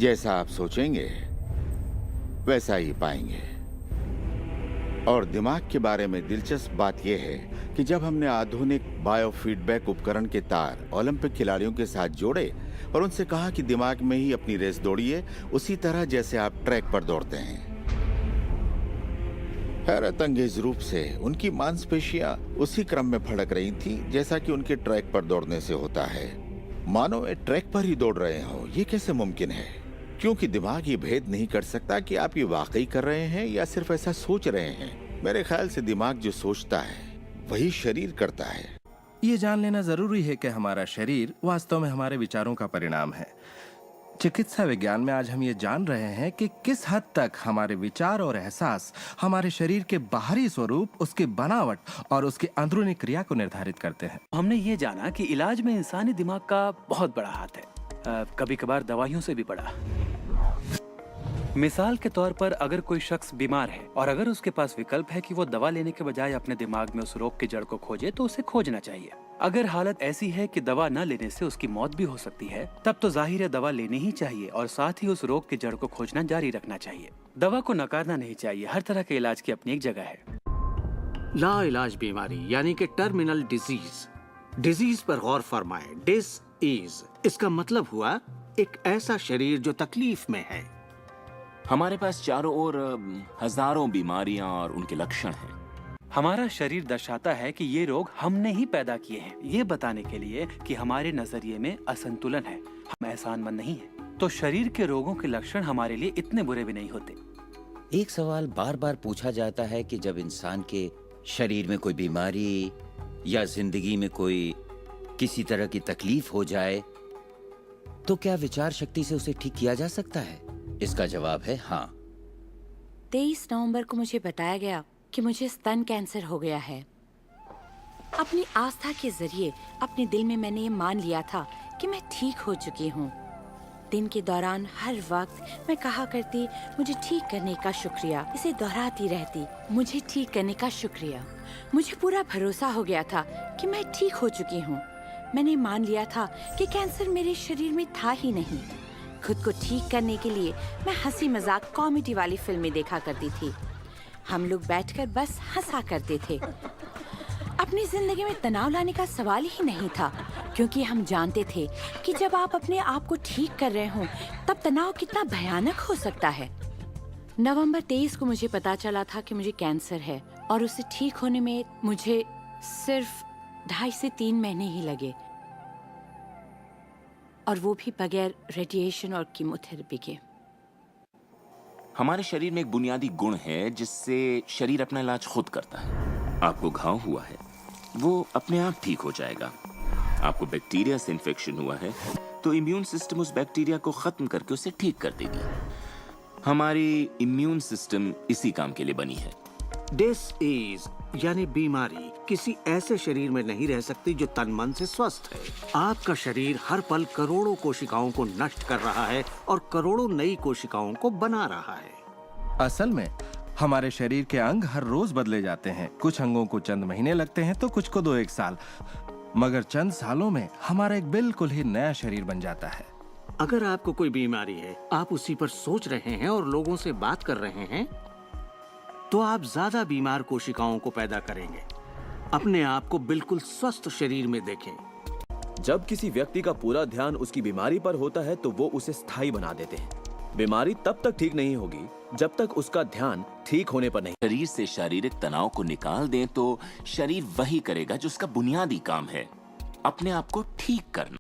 जैसा आप सोचेंगे वैसा ही पाएंगे। और दिमाग के बारे में दिलचस्प बात यह है कि जब हमने आधुनिक बायोफीडबैक उपकरण के तार ओलंपिक खिलाड़ियों के साथ जोड़े और उनसे कहा कि दिमाग में ही अपनी रेस दौड़िए, उसी तरह जैसे आप ट्रैक पर दौड़ते हैं। हैरत अंगेज रूप से उनकी मांसपेशियां उसी क्रम में फड़क रही थी जैसा कि उनके ट्रैक पर दौड़ने से होता है। मानो वे ट्रैक पर ही दौड़ रहे हो। ये कैसे मुमकिन है? क्योंकि दिमाग ये भेद नहीं कर सकता कि आप ये वाकई कर रहे हैं या सिर्फ ऐसा सोच रहे हैं। मेरे ख्याल से दिमाग जो सोचता है वही शरीर करता है। ये जान लेना जरूरी है कि हमारा शरीर वास्तव में हमारे विचारों का परिणाम है। चिकित्सा विज्ञान में आज हम ये जान रहे हैं कि किस हद तक हमारे विचार और एहसास हमारे शरीर के बाहरी स्वरूप, उसकी बनावट और उसकी अंदरूनी क्रिया को निर्धारित करते हैं। हमने ये जाना कि इलाज में इंसानी दिमाग का बहुत बड़ा हाथ है, कभी कभार दवाइयों से भी बड़ा। मिसाल के तौर पर अगर कोई शख्स बीमार है और अगर उसके पास विकल्प है कि वो दवा लेने के बजाय अपने दिमाग में उस रोग की जड़ को खोजे, तो उसे खोजना चाहिए। अगर हालत ऐसी है कि दवा न लेने से उसकी मौत भी हो सकती है, तब तो जाहिर है दवा लेनी ही चाहिए और साथ ही उस रोग की जड़ को खोजना जारी रखना चाहिए। दवा को नकारना नहीं चाहिए। हर तरह के इलाज की अपनी एक जगह है। लाइलाज बीमारी यानी कि टर्मिनल डिजीज पर गौर फरमाए। डिस इसका मतलब हुआ एक ऐसा शरीर जो तकलीफ में है। हमारे पास चारों ओर हजारों बीमारियां और उनके लक्षण हैं। हमारा शरीर दर्शाता है कि ये रोग हमने ही पैदा किए हैं, ये बताने के लिए कि हमारे नजरिए में असंतुलन है, हम एहसानमंद नहीं हैं। तो शरीर के रोगों के लक्षण हमारे लिए इतने बुरे भी नहीं होते। एक सवाल बार बार पूछा जाता है कि जब इंसान के शरीर में कोई बीमारी या जिंदगी में कोई किसी तरह की तकलीफ हो जाए तो क्या विचार शक्ति से उसे ठीक किया जा सकता है? इसका जवाब है हाँ। 23 नवंबर को मुझे बताया गया कि मुझे स्तन कैंसर हो गया है। अपनी आस्था के जरिए अपने दिल में मैंने ये मान लिया था कि मैं ठीक हो चुकी हूँ। दिन के दौरान हर वक्त मैं कहा करती, मुझे ठीक करने का शुक्रिया। इसे दोहराती रहती, मुझे ठीक करने का शुक्रिया। मुझे पूरा भरोसा हो गया था कि मैं ठीक हो चुकी हूँ। मैंने मान लिया था कि कैंसर मेरे शरीर में था ही नहीं। खुद को ठीक करने के लिए मैं हंसी मजाक कॉमेडी वाली फिल्में देखा करती थी। हम लोग बैठकर बस हंसा करते थे। अपनी जिंदगी में तनाव लाने का सवाल ही नहीं था, क्योंकि हम जानते थे कि जब आप अपने आप को ठीक कर रहे हो तब तनाव कितना भयानक हो सकता है। नवंबर 23 को मुझे पता चला था कि मुझे कैंसर है और उसे ठीक होने में मुझे सिर्फ 2.5 से 3 महीने ही लगे, और वो भी बगैर रेडिएशन और कीमोथेरेपी के। हमारे शरीर में एक बुनियादी गुण है जिससे शरीर अपना इलाज खुद करता है। आपको घाव हुआ है, वो अपने आप ठीक हो जाएगा। आपको बैक्टीरिया से इन्फेक्शन हुआ है तो इम्यून सिस्टम उस बैक्टीरिया को खत्म करके उसे ठीक कर देगी। हमारी इम्यून सिस्टम इसी काम के लिए बनी है। डिसीज यानी बीमारी किसी ऐसे शरीर में नहीं रह सकती जो तन मन से स्वस्थ है। आपका शरीर हर पल करोड़ों कोशिकाओं को नष्ट कर रहा है और करोड़ों नई कोशिकाओं को बना रहा है। असल में हमारे शरीर के अंग हर रोज बदले जाते हैं। कुछ अंगों को चंद महीने लगते हैं तो कुछ को 2-1 साल, मगर चंद सालों में हमारा एक बिल्कुल ही नया शरीर बन जाता है। अगर आपको कोई बीमारी है, आप उसी पर सोच रहे हैं और लोगों से बात कर रहे हैं, तो आप ज्यादा बीमार कोशिकाओं को पैदा करेंगे। अपने आप को बिल्कुल स्वस्थ शरीर में देखें। जब किसी व्यक्ति का पूरा ध्यान उसकी बीमारी पर होता है तो वो उसे स्थायी बना देते हैं। बीमारी तब तक ठीक नहीं होगी जब तक उसका ध्यान ठीक होने पर नहीं। शरीर से शारीरिक तनाव को निकाल दें तो शरीर वही करेगा जो उसका बुनियादी काम है, अपने आप को ठीक करना।